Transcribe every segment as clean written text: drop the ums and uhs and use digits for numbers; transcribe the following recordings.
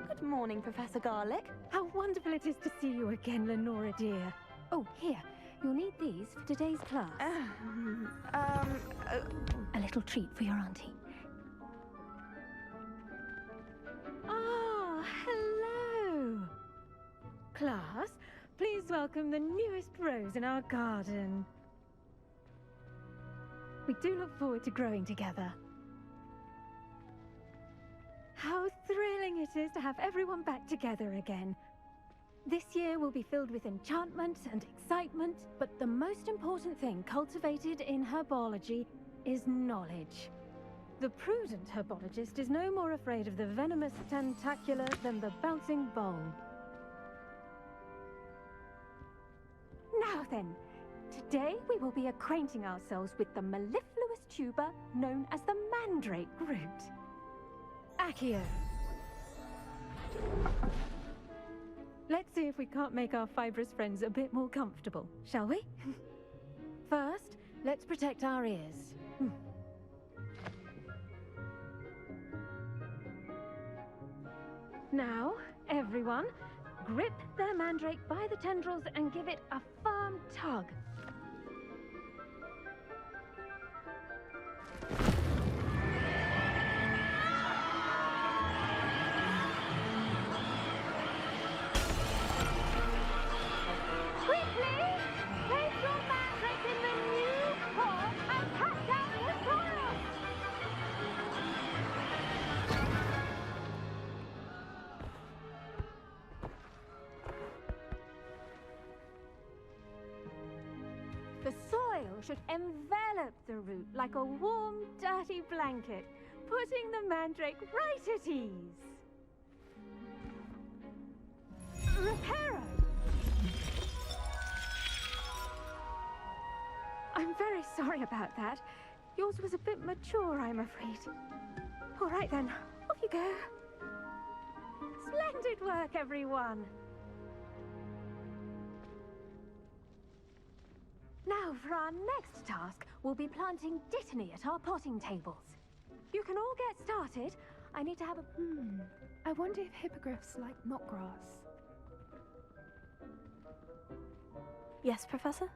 Good morning, Professor Garlick. How wonderful it is to see you again, Lenora dear. Oh, here. You'll need these for today's class. A little treat for your auntie. Ah, hello. Class, please welcome the newest rose in our garden. We do look forward to growing together. How thrilling it is to have everyone back together again. This year will be filled with enchantment and excitement, but the most important thing cultivated in herbology is knowledge. The prudent herbologist is no more afraid of the venomous tentacular than the bouncing bowl. Now then, today we will be acquainting ourselves with the mellifluous tuber known as the mandrake root. Accio. Let's see if we can't make our fibrous friends a bit more comfortable, shall we? First, let's protect our ears. Now, everyone, grip their mandrake by the tendrils and give it a firm tug. The soil should envelop the root like a warm, dirty blanket, putting the mandrake right at ease. Reparo! I'm very sorry about that. Yours was a bit mature, I'm afraid. All right then, off you go. Splendid work, everyone. Now, for our next task, we'll be planting dittany at our potting tables. You can all get started. I need to have a... I wonder if hippogriffs like knotgrass. Yes, Professor?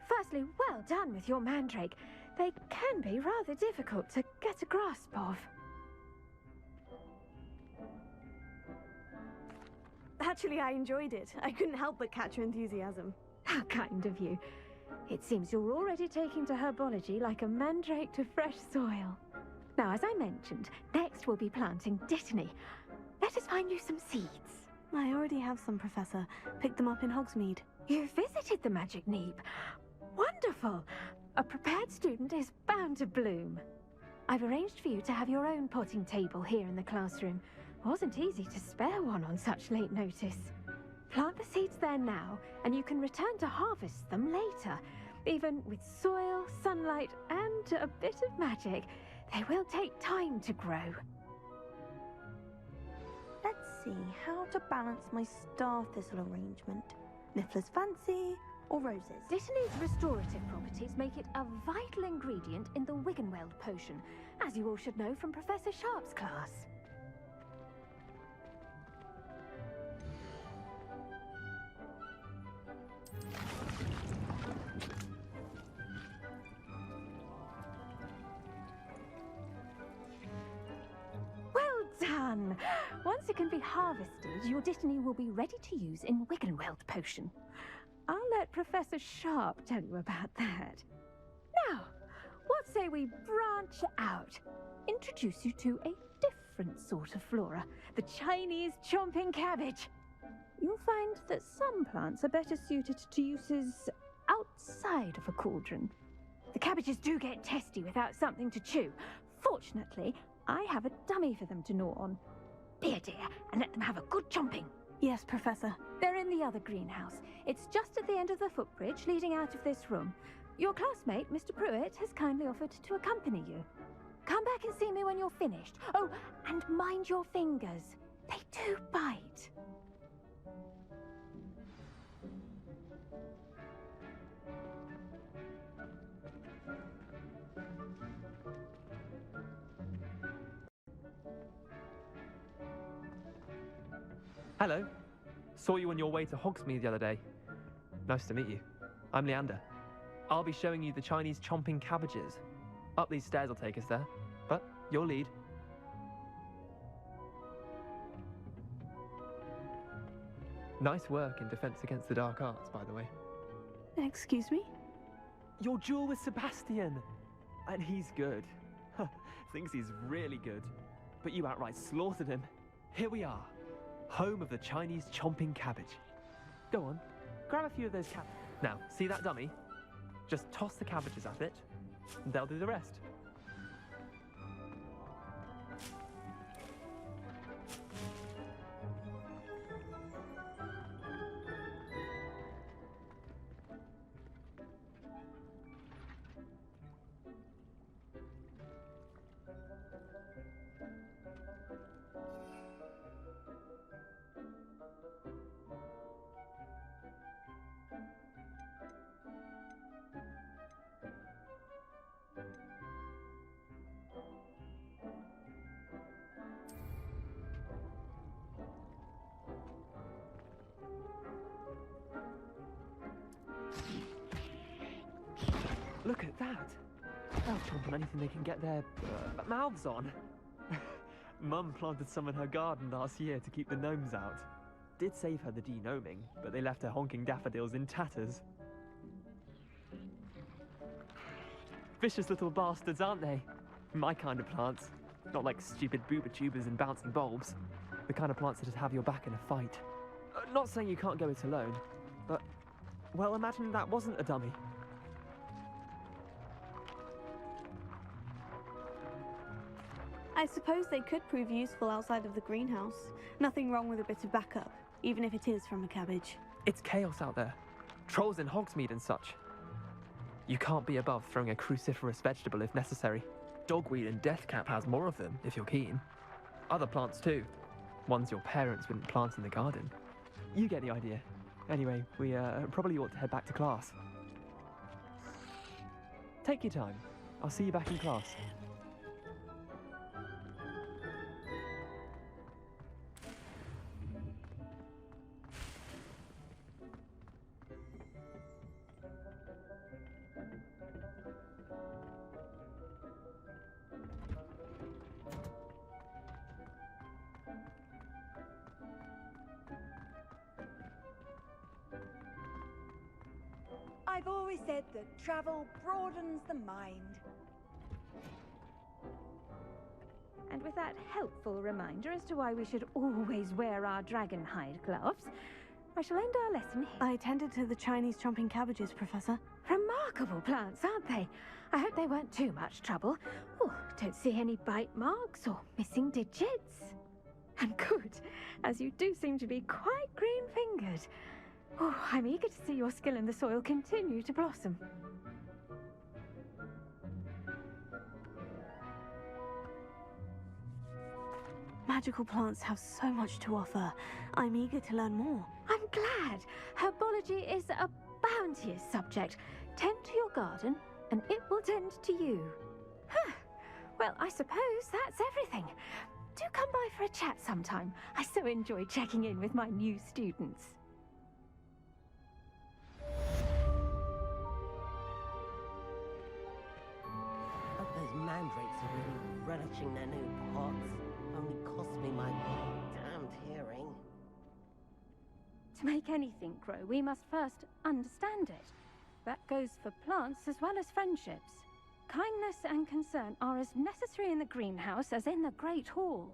Firstly, well done with your mandrake. They can be rather difficult to get a grasp of. Actually, I enjoyed it. I couldn't help but catch your enthusiasm. How kind of you. It seems you're already taking to herbology like a mandrake to fresh soil. Now, as I mentioned, next we'll be planting dittany. Let us find you some seeds. I already have some, Professor. Picked them up in Hogsmeade. You visited the Magic Neep. Wonderful! A prepared student is bound to bloom. I've arranged for you to have your own potting table here in the classroom. Wasn't easy to spare one on such late notice. Plant the seeds there now, and you can return to harvest them later. Even with soil, sunlight, and a bit of magic, they will take time to grow. Let's see how to balance my star thistle arrangement. Niffler's fancy or roses? Dittany's restorative properties make it a vital ingredient in the Wiggenweld potion, as you all should know from Professor Sharp's class. Done! Once it can be harvested, your dittany will be ready to use in Wiggenweld potion. I'll let Professor Sharp tell you about that. Now, what say we branch out? Introduce you to a different sort of flora, the Chinese chomping cabbage. You'll find that some plants are better suited to uses outside of a cauldron. The cabbages do get testy without something to chew. Fortunately, I have a dummy for them to gnaw on. Here, dear, and let them have a good chomping. Yes, Professor. They're in the other greenhouse. It's just at the end of the footbridge leading out of this room. Your classmate, Mr. Pruitt, has kindly offered to accompany you. Come back and see me when you're finished. Oh, and mind your fingers. They do bite. Hello. Saw you on your way to Hogsmeade the other day. Nice to meet you. I'm Leander. I'll be showing you the Chinese chomping cabbages. Up these stairs will take us there, but you'll lead. Nice work in Defense Against the Dark Arts, by the way. Excuse me? Your duel with Sebastian! And he's good. Thinks he's really good. But you outright slaughtered him. Here we are, home of the Chinese chomping cabbage. Go on, grab a few of those cabbages. Now, see that dummy? Just toss the cabbages at it, and they'll do the rest. Look at that! They'll chomp on anything they can get their mouths on. Mum planted some in her garden last year to keep the gnomes out. Did save her the de-gnoming, but they left her honking daffodils in tatters. Vicious little bastards, aren't they? My kind of plants. Not like stupid booba tubers and bouncing bulbs. The kind of plants that just have your back in a fight. Not saying you can't go it alone, but, well, imagine that wasn't a dummy. I suppose they could prove useful outside of the greenhouse. Nothing wrong with a bit of backup, even if it is from a cabbage. It's chaos out there. Trolls in Hogsmeade and such. You can't be above throwing a cruciferous vegetable if necessary. Dogweed and deathcap has more of them, if you're keen. Other plants too. Ones your parents wouldn't plant in the garden. You get the idea. Anyway, we probably ought to head back to class. Take your time. I'll see you back in class. I've always said that travel broadens the mind. And with that helpful reminder as to why we should always wear our dragon hide gloves, I shall end our lesson here. I attended to the Chinese chomping cabbages, Professor. Remarkable plants, aren't they? I hope they weren't too much trouble. Oh, don't see any bite marks or missing digits. And good, as you do seem to be quite green-fingered. Oh, I'm eager to see your skill in the soil continue to blossom. Magical plants have so much to offer. I'm eager to learn more. I'm glad. Herbology is a bounteous subject. Tend to your garden, and it will tend to you. Huh. Well, I suppose that's everything. Do come by for a chat sometime. I so enjoy checking in with my new students. Hope those mandrakes are really relishing their new pots. Only cost me my damned hearing. To make anything grow, we must first understand it. That goes for plants as well as friendships. Kindness and concern are as necessary in the greenhouse as in the Great Hall.